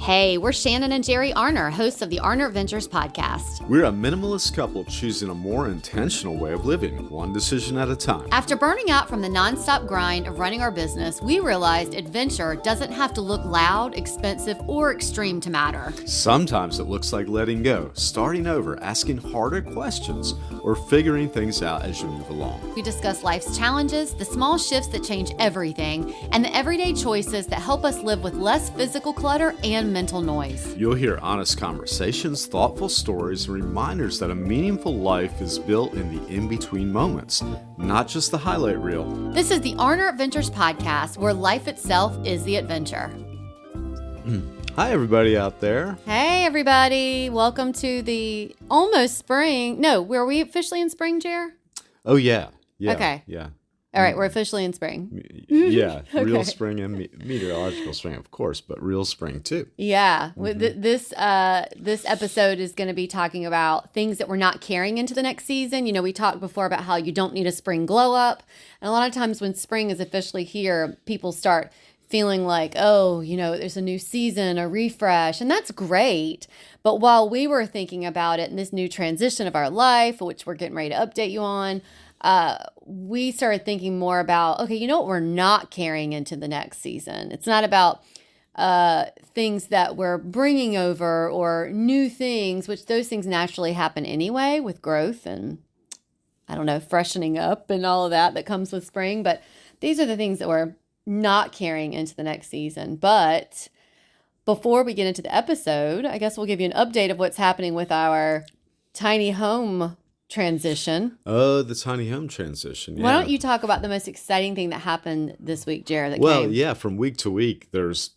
Hey, we're Shannon and Jerry Arner, hosts of the Arner Adventures podcast. We're a minimalist couple choosing a more intentional way of living, one decision at a time. After burning out from the nonstop grind of running our business, we realized adventure doesn't have to look loud, expensive, or extreme to matter. Sometimes it looks like letting go, starting over, asking harder questions, or figuring things out as you move along. We discuss life's challenges, the small shifts that change everything, and the everyday choices that help us live with less physical clutter and mental noise. You'll hear honest conversations, thoughtful stories, and reminders that a meaningful life is built in the in-between moments, not just the highlight reel. This is the Arner Adventures podcast, where life itself is the adventure. Hi, everybody out there. Hey, everybody. Welcome to the almost spring. No, were we officially in spring, Jer? Oh, yeah. Okay. Yeah. All right, we're officially in spring. Yeah, Okay. Real spring and meteorological spring, of course, but real spring too. Yeah, this episode is going to be talking about things that we're not carrying into the next season. You know, we talked before about how you don't need a spring glow up. And a lot of times when spring is officially here, people start feeling like, oh, you know, there's a new season, a refresh, and that's great. But while we were thinking about it in this new transition of our life, which we're getting ready to update you on, we started thinking more about, okay, you know what we're not carrying into the next season? It's not about things that we're bringing over or new things, which those things naturally happen anyway with growth and, I don't know, freshening up and all of that comes with spring. But these are the things that we're not carrying into the next season. But before we get into the episode, I guess we'll give you an update of what's happening with our tiny home transition. Oh, the tiny home transition. Yeah. Why don't you talk about the most exciting thing that happened this week, Jared? Yeah, from week to week, there's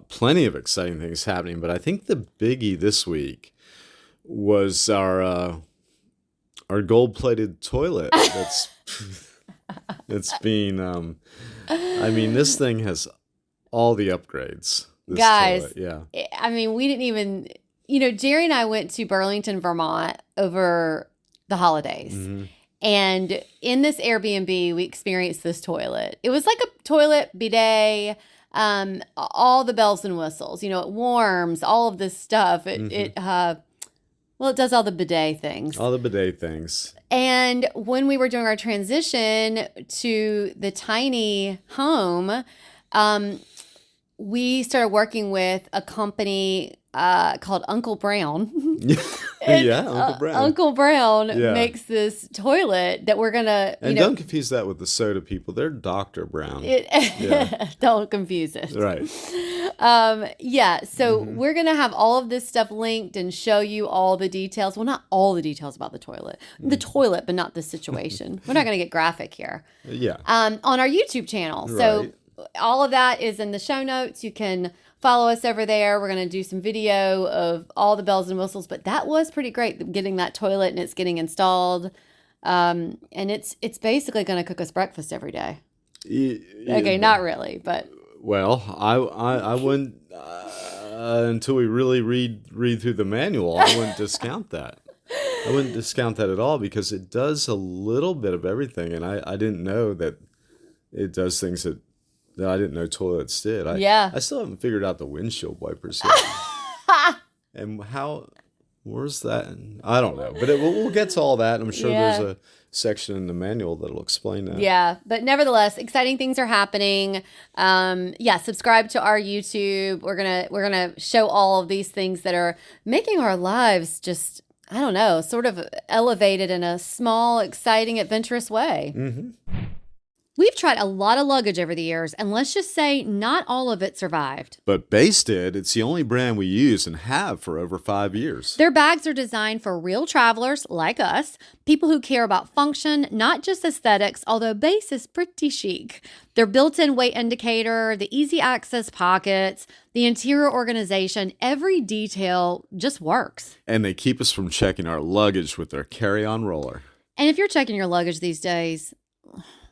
plenty of exciting things happening, but I think the biggie this week was our gold-plated toilet. It's being, I mean, this thing has all the upgrades. Guys, toilet, yeah. I mean, we didn't even, you know, Jerry and I went to Burlington, Vermont over the holidays. Mm-hmm. And in this Airbnb, we experienced this toilet. It was like a toilet bidet, all the bells and whistles. You know, it warms, all of this stuff. It does all the bidet things. All the bidet things. And when we were doing our transition to the tiny home, we started working with a company called Uncle Brown. Uncle Brown. Uncle Brown makes this toilet that we're going to, And don't confuse that with the soda people. They're Dr. Brown. Don't confuse it. Right. So we're going to have all of this stuff linked and show you all the details. Well, not all the details about the toilet. The toilet, but not the situation. We're not going to get graphic here. Yeah. On our YouTube channel. So all of that is in the show notes. You can follow us over there. We're going to do some video of all the bells and whistles, but that was pretty great getting that toilet and it's getting installed. And it's basically going to cook us breakfast every day. Okay, not really, but well, I wouldn't until we really read through the manual. I wouldn't discount that. I wouldn't discount that at all because it does a little bit of everything, and I didn't know that it does things that I didn't know toilets did. I still haven't figured out the windshield wipers yet. And where's that? I don't know. But we'll get to all that. I'm sure there's a section in the manual that'll explain that. Yeah, but nevertheless, exciting things are happening. Subscribe to our YouTube. We're gonna show all of these things that are making our lives just, I don't know, sort of elevated in a small, exciting, adventurous way. Mm-hmm. We've tried a lot of luggage over the years, and let's just say not all of it survived. But Base did. It's the only brand we use and have for over 5 years. Their bags are designed for real travelers like us, people who care about function, not just aesthetics, although Base is pretty chic. Their built-in weight indicator, the easy access pockets, the interior organization, every detail just works. And they keep us from checking our luggage with their carry-on roller. And if you're checking your luggage these days,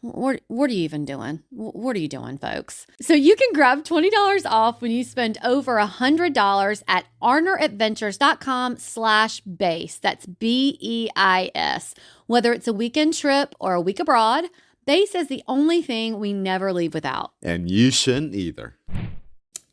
what are you even doing? What are you doing, folks? So you can grab $20 off when you spend over $100 at arneradventures.com/base. That's BEIS. Whether it's a weekend trip or a week abroad, Base is the only thing we never leave without. And you shouldn't either.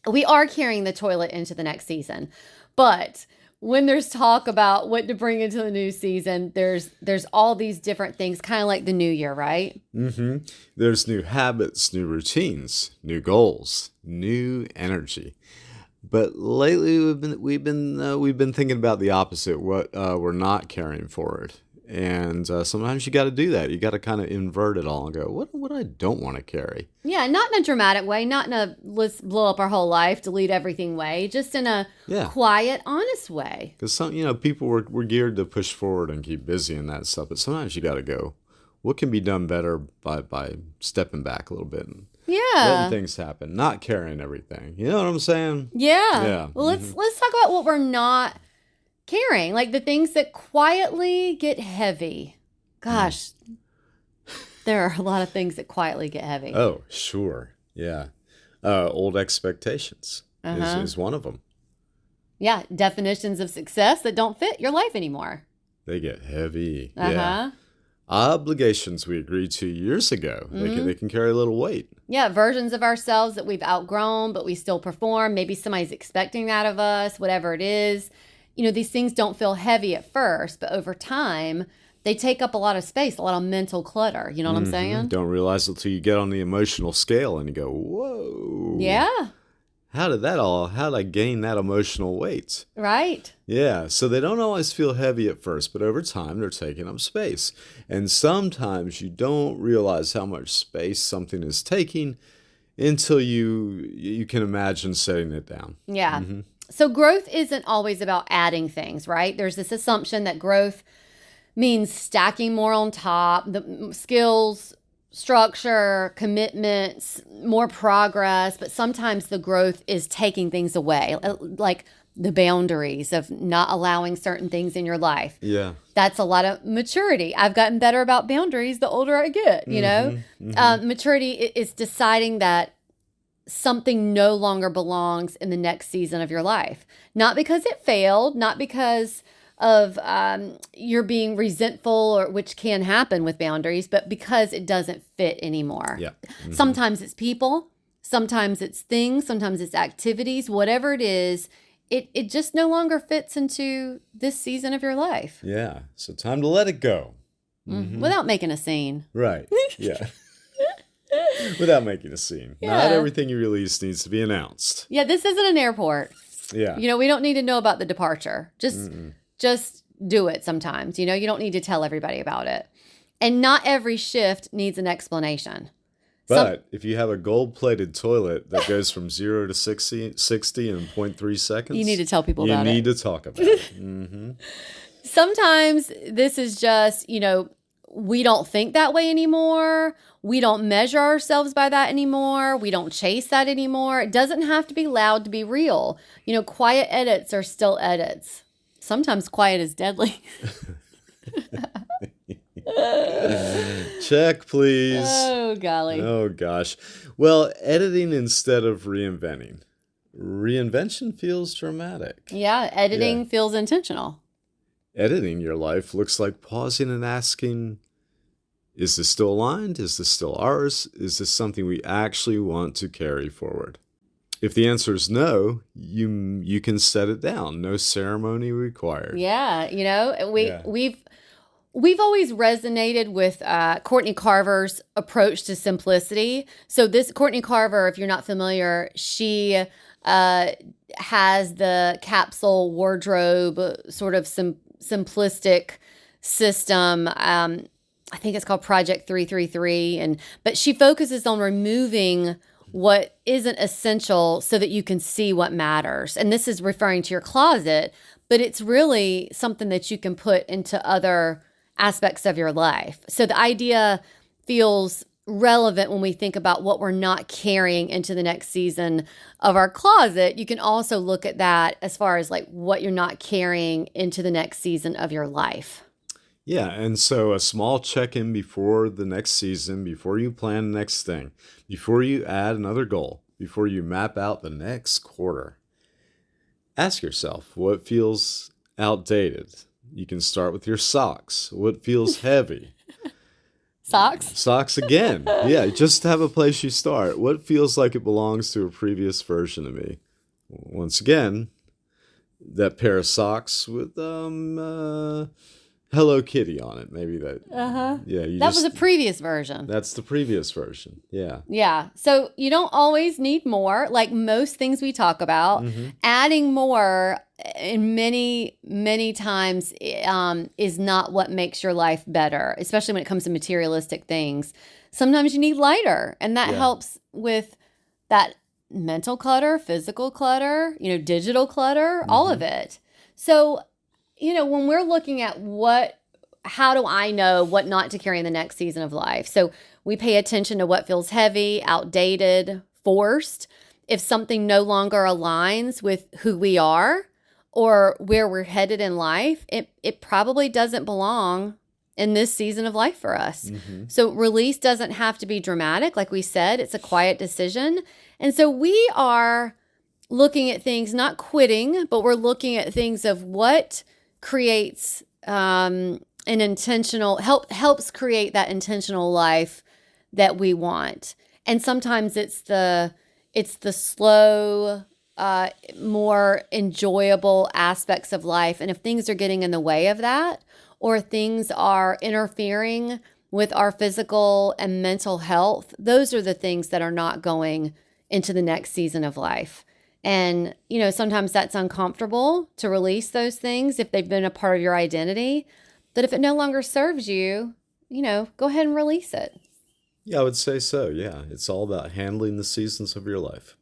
we are carrying the toilet into the next season. But when there's talk about what to bring into the new season, there's all these different things, kind of like the new year, right? Mm-hmm. There's new habits, new routines, new goals, new energy. But lately we've been thinking about the opposite. What we're not carrying forward, and sometimes you got to do that. You got to kind of invert it all and go, what I don't want to carry. Yeah, not in a dramatic way, not in a let's blow up our whole life, delete everything way, just in a quiet, honest way. Because people were geared to push forward and keep busy and that stuff. But sometimes you got to go, what can be done better by stepping back a little bit and letting things happen, not carrying everything. You know what I'm saying? Yeah. Yeah. Well, let's talk about what we're not carrying, like the things that quietly get heavy. Gosh, there are a lot of things that quietly get heavy. Oh, sure. Yeah. Old expectations is one of them. Yeah. Definitions of success that don't fit your life anymore. They get heavy. Yeah. Obligations we agreed to years ago. They can carry a little weight. Yeah. Versions of ourselves that we've outgrown, but we still perform. Maybe somebody's expecting that of us, whatever it is. These things don't feel heavy at first, but over time, they take up a lot of space, a lot of mental clutter. You know what I'm saying? Don't realize it until you get on the emotional scale and you go, whoa. Yeah. How did I gain that emotional weight? Right. Yeah. So they don't always feel heavy at first, but over time they're taking up space. And sometimes you don't realize how much space something is taking until you can imagine setting it down. Yeah. So growth isn't always about adding things, right? There's this assumption that growth means stacking more on top, the skills, structure, commitments, more progress, but sometimes the growth is taking things away, like the boundaries of not allowing certain things in your life. Yeah. That's a lot of maturity. I've gotten better about boundaries the older I get, Maturity is deciding that something no longer belongs in the next season of your life. Not because it failed, not because of you're being resentful, or which can happen with boundaries, but because it doesn't fit anymore. Yeah. Sometimes it's people, sometimes it's things, sometimes it's activities, whatever it is, it just no longer fits into this season of your life. Yeah. So time to let it go. Without making a scene. Right. Yeah. Without making a scene. Yeah. Not everything you release needs to be announced. Yeah, this isn't an airport. Yeah. We don't need to know about the departure. Just do it sometimes. You don't need to tell everybody about it. And not every shift needs an explanation. But if you have a gold-plated toilet that goes from 0 to 60 in 0.3 seconds, you need to tell people about it. You need to talk about it. Sometimes this is just, we don't think that way anymore. We don't measure ourselves by that anymore. We don't chase that anymore. It doesn't have to be loud to be real. Quiet edits are still edits. Sometimes quiet is deadly. Check, please. Oh, golly. Oh, gosh. Well, editing instead of reinventing. Reinvention feels dramatic. Yeah, editing feels intentional. Editing your life looks like pausing and asking, is this still aligned? Is this still ours? Is this something we actually want to carry forward? If the answer is no, you can set it down. No ceremony required. Yeah, we've always resonated with Courtney Carver's approach to simplicity. So this Courtney Carver, if you're not familiar, she has the capsule wardrobe sort of simplistic system. I think it's called Project 333, but she focuses on removing what isn't essential so that you can see what matters. And this is referring to your closet, but it's really something that you can put into other aspects of your life. So the idea feels relevant when we think about what we're not carrying into the next season of our closet. You can also look at that as far as like what you're not carrying into the next season of your life. Yeah, and so a small check-in before the next season, before you plan the next thing, before you add another goal, before you map out the next quarter. Ask yourself what feels outdated. You can start with your socks. What feels heavy? Socks? Socks again. Yeah, just have a place you start. What feels like it belongs to a previous version of me? Once again, that pair of socks with Hello Kitty on it. Maybe that. Yeah, That was a previous version. That's the previous version. Yeah. Yeah. So you don't always need more. Like most things we talk about, adding more in many times is not what makes your life better, especially when it comes to materialistic things. Sometimes you need lighter, and that helps with that mental clutter, physical clutter, digital clutter, all of it. So, when we're looking at how do I know what not to carry in the next season of life? So we pay attention to what feels heavy, outdated, forced. If something no longer aligns with who we are or where we're headed in life, it probably doesn't belong in this season of life for us. So release doesn't have to be dramatic. Like we said, it's a quiet decision. And so we are looking at things, not quitting, but we're looking at things of what creates an intentional, helps create that intentional life that we want. And sometimes it's the slow, more enjoyable aspects of life. And if things are getting in the way of that, or things are interfering with our physical and mental health, those are the things that are not going into the next season of life. And, sometimes that's uncomfortable to release those things if they've been a part of your identity. But if it no longer serves you, go ahead and release it. Yeah, I would say so. Yeah, it's all about handling the seasons of your life.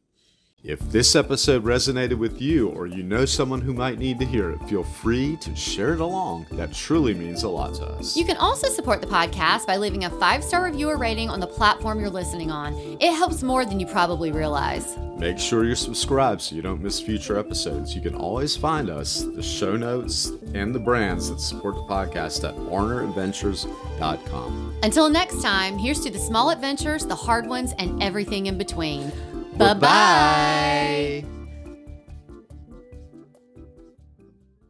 If this episode resonated with you, or you know someone who might need to hear it, feel free to share it along. That truly means a lot to us. You can also support the podcast by leaving a 5-star review or rating on the platform you're listening on. It helps more than you probably realize. Make sure you're subscribed so you don't miss future episodes. You can always find us, the show notes, and the brands that support the podcast at warneradventures.com. Until next time, here's to the small adventures, the hard ones, and everything in between. Bye-bye.